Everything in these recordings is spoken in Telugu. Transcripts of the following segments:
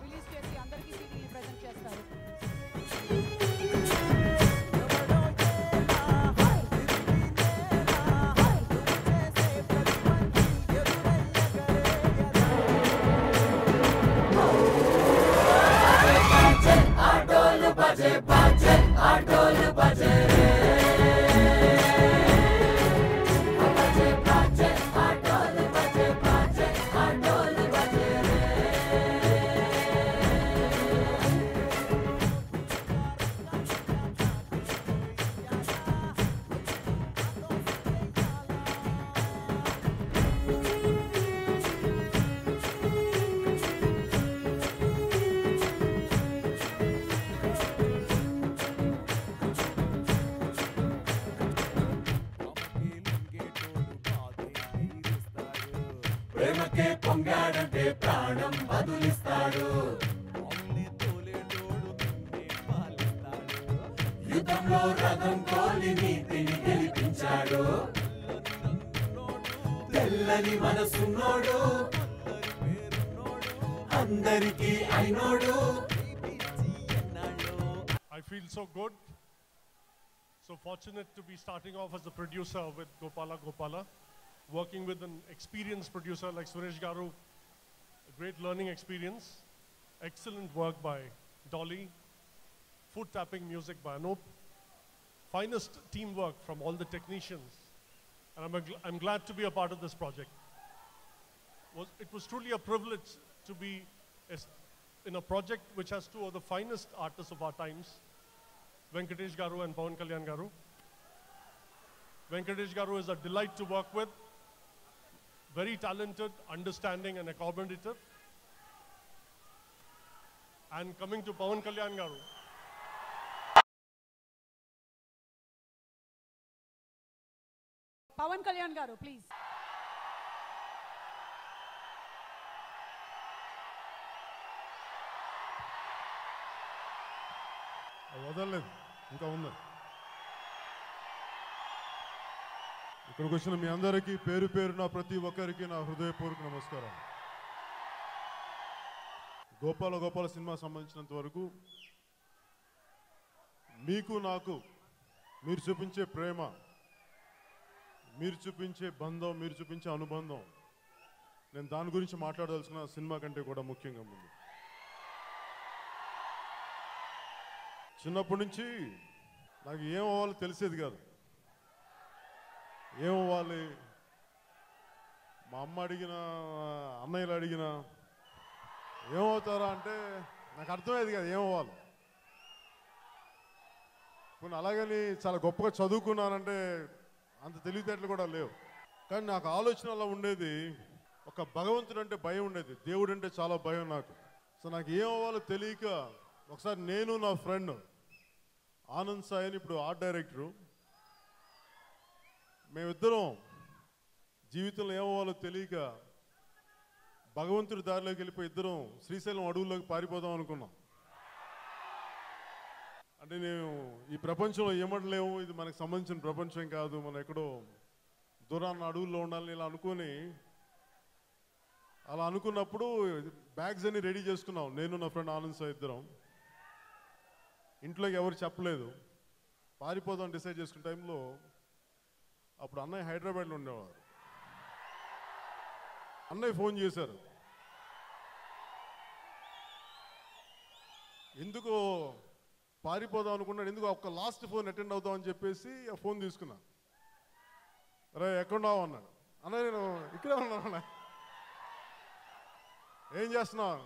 రిలీజ్ చేసి అందరికీ సీడీని ప్రెజెంట్ చేస్తారు. ప్రేమకే పొంగాడంటే ప్రాణం బదులిస్తాడు. యుద్ధంలో రథం కోలి నీతిని గెలిపించాడు. తెల్లని మనసున్నోడు అందరికీ అయినోడు. I feel so good, so fortunate to be starting off as a producer with Gopala, working with an experienced producer like Suresh Garu, a great learning experience, excellent work by Dolly, foot tapping music by Anup, finest teamwork from all the technicians, and I'm glad to be a part of this project. It was truly a privilege to be in a project which has two of the finest artists of our times, Venkatesh Garu and Pawan Kalyan Garu. Venkatesh Garu is a delight to work with, very talented, understanding and accommodative. And coming to Pawan Kalyan Garu, Pawan Kalyan Garu, please. వదలలేదు, ఇంకా ఉంది. ఇక్కడికి వచ్చిన మీ అందరికీ పేరు పేరున ప్రతి ఒక్కరికి నా హృదయపూర్వక నమస్కారం. గోపాల సినిమా సంబంధించినంత వరకు మీకు నాకు మీరు చూపించే ప్రేమ, మీరు చూపించే బంధం, మీరు చూపించే అనుబంధం, నేను దాని గురించి మాట్లాడాల్సిన సినిమా కంటే కూడా ముఖ్యంగా ఉంది. చిన్నప్పటి నుంచి నాకు ఏం అవ్వాలో తెలిసేది కాదు. ఏమవ్వాలి, మా అమ్మ అడిగినా అన్నయ్యలు అడిగినా ఏమవుతారా అంటే నాకు అర్థమయ్యేది కాదు ఏమవ్వాలి. కొన్ని అలాగని చాలా గొప్పగా చదువుకున్నానంటే అంత తెలివితేటలు కూడా లేవు. కానీ నాకు ఆలోచన అలా ఉండేది, ఒక భగవంతుడు అంటే భయం ఉండేది, దేవుడు అంటే చాలా భయం నాకు. సో నాకు ఏమవ్వాలో తెలియక ఒకసారి నేను నా ఫ్రెండ్ ఆనంద్ సాయి అని ఇప్పుడు ఆర్ట్ డైరెక్టరు, మేమిద్దరం జీవితంలో ఏమవ్వాలో తెలియక భగవంతుడి దారిలోకి వెళ్ళిపోయి ఇద్దరం శ్రీశైలం అడవుల్లోకి పారిపోదాం అనుకున్నాం. అంటే నేను ఈ ప్రపంచంలో ఏమడలేము, ఇది మనకు సంబంధించిన ప్రపంచం కాదు, మనం ఎక్కడో దూరాన్న అడవుల్లో ఉండాలని ఇలా అనుకుని, అలా అనుకున్నప్పుడు బ్యాగ్స్ అన్ని రెడీ చేసుకున్నాం నేను నా ఫ్రెండ్ ఆనంద్ సాయి ఇద్దరం. ఇంట్లోకి ఎవరు చెప్పలేదు, పారిపోదాం డిసైడ్ చేసుకున్న టైంలో అప్పుడు అన్నయ్య హైదరాబాద్లో ఉండేవారు. అన్నయ్య ఫోన్ చేశారు, ఎందుకో పారిపోదాం అనుకున్నాడు, ఎందుకు ఒక్క లాస్ట్ ఫోన్ అటెండ్ అవుదాం అని చెప్పేసి ఆ ఫోన్ తీసుకున్నా. రే ఎక్కడున్నావు అన్నాడు. అన్నయ్య నేను ఇక్కడే ఉన్నాను. ఏం చేస్తున్నావు?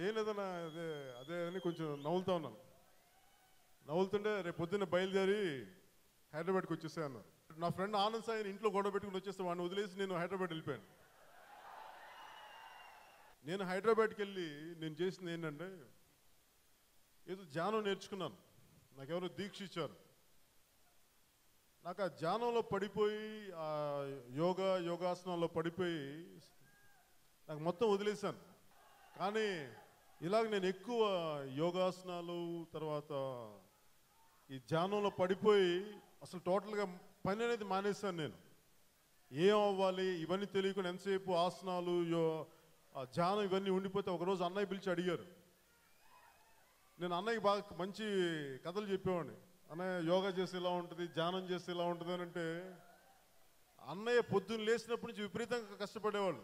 ఏం లేదన్నా, అదే అని కొంచెం నవ్వులుతా ఉన్నాను. నవ్వులుతుంటే రేపు పొద్దున్న బయలుదేరి హైదరాబాద్కి వచ్చేసా అన్నారు. నా ఫ్రెండ్ ఆనంద్ సాయిని ఇంట్లో గొడవ పెట్టుకుని వచ్చేస్తే వాడిని వదిలేసి నేను హైదరాబాద్ వెళ్ళిపోయాను. నేను హైదరాబాద్కి వెళ్ళి నేను చేసింది ఏంటంటే ఏదో ధ్యానం నేర్చుకున్నాను. నాకెవరో దీక్ష ఇచ్చారు. నాకు ఆ ధ్యానంలో పడిపోయి, ఆ యోగాసనంలో పడిపోయి నాకు మొత్తం వదిలేశాను. కానీ ఇలాగ నేను ఎక్కువ యోగాసనాలు తర్వాత ఈ ధ్యానంలో పడిపోయి అసలు టోటల్గా పని అనేది మానేశాను. నేను ఏం అవ్వాలి ఇవన్నీ తెలియకుండా ఎంతసేపు ఆసనాలు ఆ ధ్యానం ఇవన్నీ ఉండిపోతే ఒకరోజు అన్నయ్య పిలిచి అడిగారు. నేను అన్నయ్యకి బాగా మంచి కథలు చెప్పేవాడిని. అన్నయ్య యోగా చేస్తే ఇలా ఉంటుంది, ధ్యానం చేస్తే ఇలా ఉంటుంది అని అంటే అన్నయ్య పొద్దున్న లేచినప్పటి నుంచి విపరీతంగా కష్టపడేవాళ్ళు,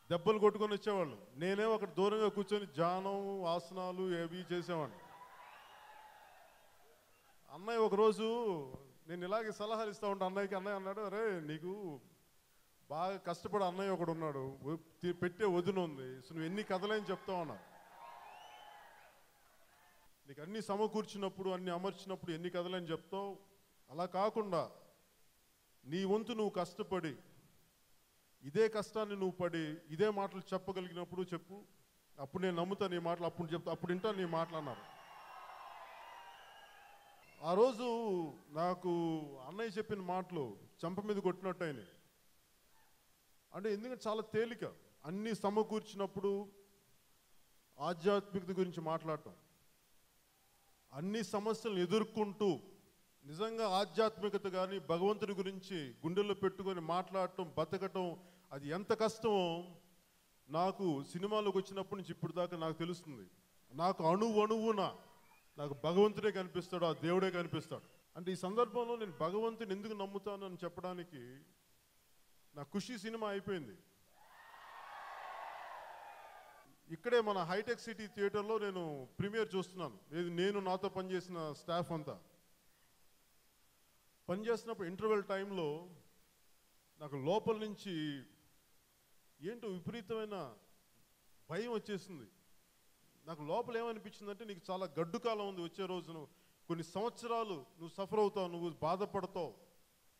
దెబ్బలు కొట్టుకొని వచ్చేవాళ్ళు. నేనే అక్కడ దూరంగా కూర్చొని ధ్యానం ఆసనాలు అవి చేసేవాడిని. అన్నయ్య ఒకరోజు నేను ఇలాగే సలహాలు ఇస్తూ ఉంటాను అన్నయ్యకి. అన్నయ్య అన్నాడు, అరే నీకు బాగా కష్టపడే అన్నయ్య ఒకడు ఉన్నాడు, పెట్టే వదిన ఉంది, సో నువ్వు ఎన్ని కథలేని చెప్తావు అన్నా. నీకు అన్ని సమకూర్చినప్పుడు అన్ని అమర్చినప్పుడు ఎన్ని కథలని చెప్తావు, అలా కాకుండా నీ వంతు నువ్వు కష్టపడి ఇదే కష్టాన్ని నువ్వు పడి ఇదే మాటలు చెప్పగలిగినప్పుడు చెప్పు, అప్పుడు నేను నమ్ముతాను నీ మాటలు, అప్పుడు చెప్తా, అప్పుడు వింటాను నీ మాటలు అన్నారు. ఆ రోజు నాకు అన్నయ్య చెప్పిన మాటలు చెంప మీద కొట్టినట్టు అయినాయి. అంటే ఎందుకంటే చాలా తేలిక అన్నీ సమకూర్చినప్పుడు ఆధ్యాత్మికత గురించి మాట్లాడటం, అన్ని సమస్యలను ఎదుర్కొంటూ నిజంగా ఆధ్యాత్మికత కానీ భగవంతుడి గురించి గుండెల్లో పెట్టుకొని మాట్లాడటం, బతకటం, అది ఎంత కష్టమో నాకు సినిమాలోకి వచ్చినప్పటి నుంచి ఇప్పుడు దాకా నాకు తెలుస్తుంది. నాకు అణువున నాకు భగవంతుడే కనిపిస్తాడు, ఆ దేవుడే కనిపిస్తాడు. అంటే ఈ సందర్భంలో నేను భగవంతుని ఎందుకు నమ్ముతాను అని చెప్పడానికి నా ఖుషి సినిమా అయిపోయింది. ఇక్కడే మన హైటెక్ సిటీ థియేటర్లో నేను ప్రీమియర్ చూస్తున్నాను. నేను నాతో పనిచేసిన స్టాఫ్ అంతా పనిచేస్తున్నప్పుడు ఇంటర్వెల్ టైంలో నాకు లోపల నుంచి ఏంటో విపరీతమైన భయం వచ్చేసింది. నాకు లోపల ఏమనిపించిందంటే, నీకు చాలా గడ్డు కాలం ఉంది వచ్చే రోజును, కొన్ని సంవత్సరాలు నువ్వు సఫర్ అవుతావు, నువ్వు బాధపడతావు,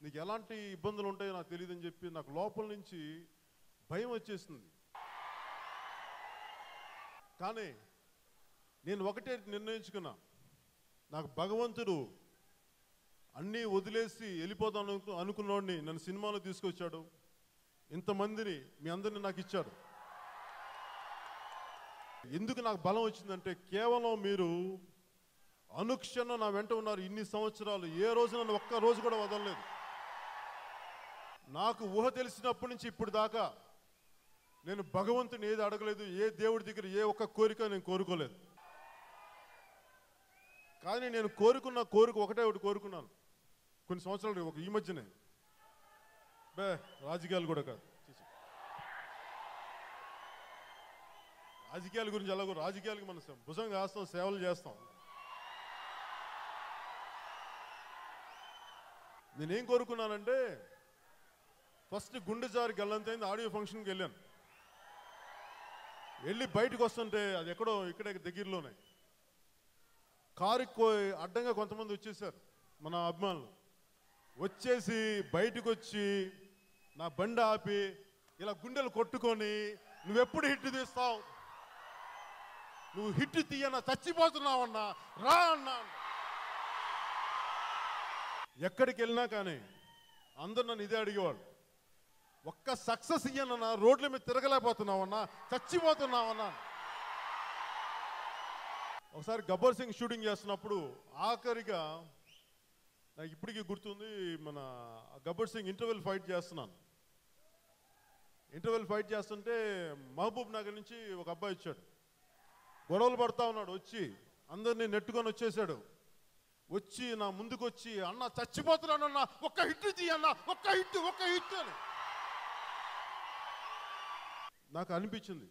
నీకు ఎలాంటి ఇబ్బందులు ఉంటాయో నాకు తెలియదని చెప్పి నాకు లోపల నుంచి భయం వచ్చేసింది. కానీ నేను ఒకటే నిర్ణయించుకున్నా, నాకు భగవంతుడు అన్నీ వదిలేసి వెళ్ళిపోతాను అనుకున్నోడిని నన్ను సినిమాలో తీసుకొచ్చాడు, ఇంతమందిని మీ అందరినీ నాకు ఇచ్చాడు. ఎందుకు నాకు బలం వచ్చిందంటే, కేవలం మీరు అనుక్షణం నా వెంట ఉన్నారు ఇన్ని సంవత్సరాలు, ఏ రోజు నన్ను ఒక్క రోజు కూడా వదలలేదు. నాకు ఊహ తెలిసినప్పటి నుంచి ఇప్పుడు దాకా నేను భగవంతుని ఏది అడగలేదు, ఏ దేవుడి దగ్గర ఏ ఒక్క కోరిక నేను కోరుకోలేదు. కానీ నేను కోరుకున్న కోరిక ఒకటి కోరుకున్నాను కొన్ని సంవత్సరాలు, ఈ మధ్యనే, రాజకీయాలు కూడా కాదు, రాజకీయాల గురించి ఎలాగో, రాజకీయాలకి మనం భుజంగా వేస్తాం, సేవలు చేస్తాం. నేనేం కోరుకున్నానంటే, ఫస్ట్ గుండె జారి గల్లంతైంది ఆడియో ఫంక్షన్కి వెళ్ళాను. వెళ్ళి బయటకు వస్తుంటే అది ఎక్కడో ఇక్కడే దగ్గరలోనే కారుకి అడ్డంగా కొంతమంది వచ్చేసారు మన అభిమానులు. వచ్చేసి బయటకు వచ్చి నా బండి ఆపి ఇలా గుండెలు కొట్టుకొని, నువ్వెప్పుడు హిట్ తీస్తావు, నువ్వు హిట్ తీయన్నా చచ్చిపోతున్నావన్నా రా అన్నా. ఎక్కడికి వెళ్ళినా కానీ అందరు నన్ను ఇదే అడిగేవాళ్ళు, ఒక్క సక్సెస్ ఇయ్యనన్నా, రోడ్ల మీద తిరగలేకపోతున్నావన్నా, చచ్చిపోతున్నావన్నా. ఒకసారి గబ్బర్ సింగ్ షూటింగ్ చేస్తున్నప్పుడు ఆఖరిగా నాకు ఇప్పటికీ గుర్తుంది, మన గబ్బర్ సింగ్ ఇంటర్వెల్ ఫైట్ చేస్తున్నాను. ఇంటర్వెల్ ఫైట్ చేస్తుంటే మహబూబ్ నగర్ నుంచి ఒక అబ్బాయి వచ్చాడు, గొడవలు పడతా ఉన్నాడు. వచ్చి అందరినీ నెట్టుకొని వచ్చేసాడు. వచ్చి నా ముందుకు వచ్చి, అన్న చచ్చిపోతున్నానన్నా, ఒక్క హిట్ తీయన్నా, ఒక్క హిట్ అని. నాకు అనిపించింది,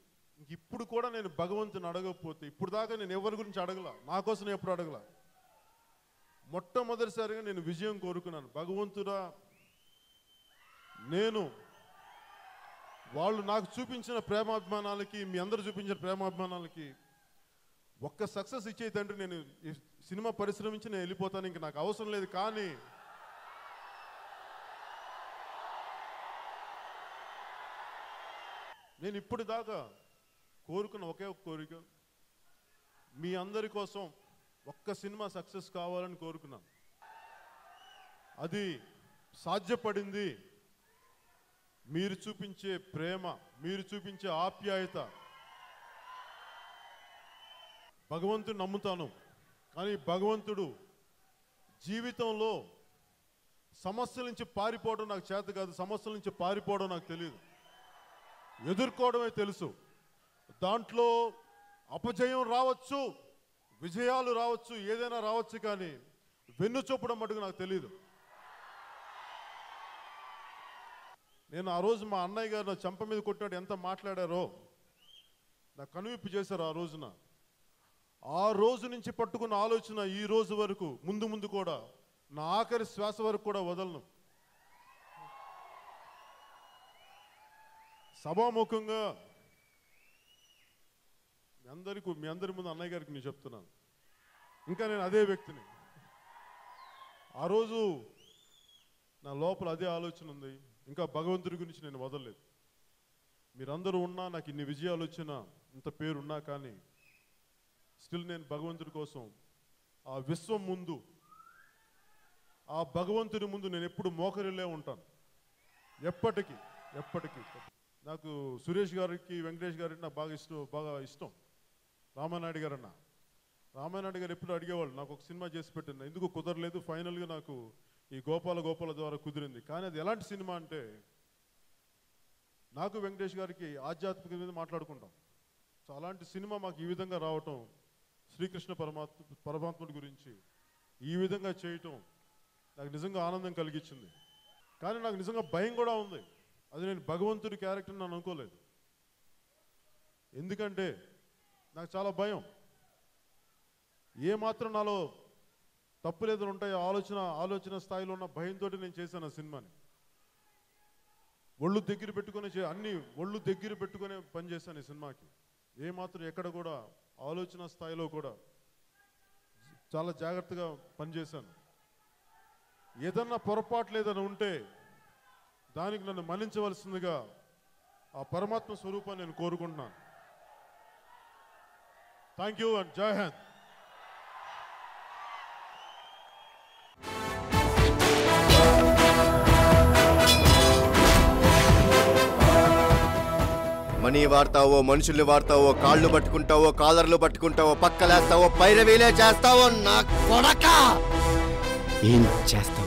ఇప్పుడు కూడా నేను భగవంతుని అడగకపోతే, ఇప్పుడు దాకా నేను ఎవరి గురించి అడగల, నా కోసం ఎప్పుడు అడగల. మొట్టమొదటిసారిగా నేను విజయం కోరుకున్నాను. భగవంతుడా, నేను వాళ్ళు నాకు చూపించిన ప్రేమాభిమానాలకి, మీ అందరూ చూపించిన ప్రేమాభిమానాలకి ఒక్క సక్సెస్ ఇచ్చే తండ్రి, నేను ఈ సినిమా పరిశ్రమ నుంచి నేను వెళ్ళిపోతాను, ఇంక నాకు అవసరం లేదు. కానీ నేను ఇప్పుడు దాకా కోరుకున్న ఒకే ఒక కోరిక, మీ అందరి కోసం ఒక్క సినిమా సక్సెస్ కావాలని కోరుకున్నాను. అది సాధ్యపడింది మీరు చూపించే ప్రేమ, మీరు చూపించే ఆప్యాయత. భగవంతుడు నమ్ముతాను, కానీ భగవంతుడు జీవితంలో సమస్యల నుంచి పారిపోవడం నాకు చేత కాదు, సమస్యల నుంచి పారిపోవడం నాకు తెలియదు. ఎదుర్కోవడమే తెలుసు. దాంట్లో అపజయం రావచ్చు, విజయాలు రావచ్చు, ఏదైనా రావచ్చు, కానీ వెన్ను చూపడం మటుకు నాకు తెలియదు. నేను ఆ రోజు మా అన్నయ్య గారు నా చెంప మీద కొట్టినట్టు ఎంత మాట్లాడారో నాకు కనువిప్పు చేశారు ఆ రోజున. ఆ రోజు నుంచి పట్టుకున్న ఆలోచన ఈ రోజు వరకు, ముందు ముందు కూడా, నా ఆఖరి శ్వాస వరకు కూడా వదలను. సభాముఖంగా మీ అందరి ముందు అన్నయ్య గారికి నేను చెప్తున్నాను, ఇంకా నేను అదే వ్యక్తిని. ఆ రోజు నా లోపల అదే ఆలోచన ఉంది. ఇంకా భగవంతుడి గురించి నేను వదలలేదు. మీరందరూ ఉన్నా, నాకు ఇన్ని విజయాలు వచ్చినా, ఇంత పేరున్నా, కానీ స్టిల్ నేను భగవంతుడి కోసం ఆ విశ్వం ముందు, ఆ భగవంతుడి ముందు నేను ఎప్పుడు మోకరిల్లే ఉంటాను. ఎప్పటికీ ఎప్పటికీ. నాకు సురేష్ గారికి, వెంకటేష్ గారికి నాకు బాగా ఇష్టం. రామానాయుడు గారు అన్న, రామానాయుడు గారు ఎప్పుడు అడిగేవాళ్ళు, నాకు ఒక సినిమా చేసి పెట్టిన, ఎందుకు కుదరలేదు. ఫైనల్గా నాకు ఈ గోపాల ద్వారా కుదిరింది. కానీ అది ఎలాంటి సినిమా అంటే, నాకు వెంకటేష్ గారికి ఆధ్యాత్మిక మీద మాట్లాడుకుంటాం. సో అలాంటి సినిమా మాకు ఈ విధంగా రావటం, శ్రీకృష్ణ పరమాత్ముడి గురించి ఈ విధంగా చేయటం నాకు నిజంగా ఆనందం కలిగించింది. కానీ నాకు నిజంగా భయం కూడా ఉంది. అది నేను భగవంతుడి క్యారెక్టర్ నన్ను అనుకోలేదు. ఎందుకంటే నాకు చాలా భయం. ఏమాత్రం నాలో తప్పు లేదని ఉంటాయి ఆలోచన స్థాయిలో ఉన్న భయంతో నేను చేశాను ఆ సినిమాని. ఒళ్ళు దగ్గర పెట్టుకునే పని చేశాను ఈ సినిమాకి. ఏమాత్రం ఎక్కడ కూడా ఆలోచన స్థాయిలో కూడా చాలా జాగ్రత్తగా పనిచేశాను. ఏదన్నా పొరపాట్లు ఏదైనా ఉంటే దానికి నన్ను మన్నించవలసిందిగా ఆ పరమాత్మ స్వరూపాన్ని నేను కోరుకుంటున్నాను. థ్యాంక్ యూ అండ్ జై హింద్. మనీ వాడతావో, మనుషుల్ని వాడతావో, కాళ్ళు పట్టుకుంటావో, కాలర్లు పట్టుకుంటావో, పక్కలేస్తావో, పైరవీలే చేస్తావో, నా కొడక ఏం చేస్తావు?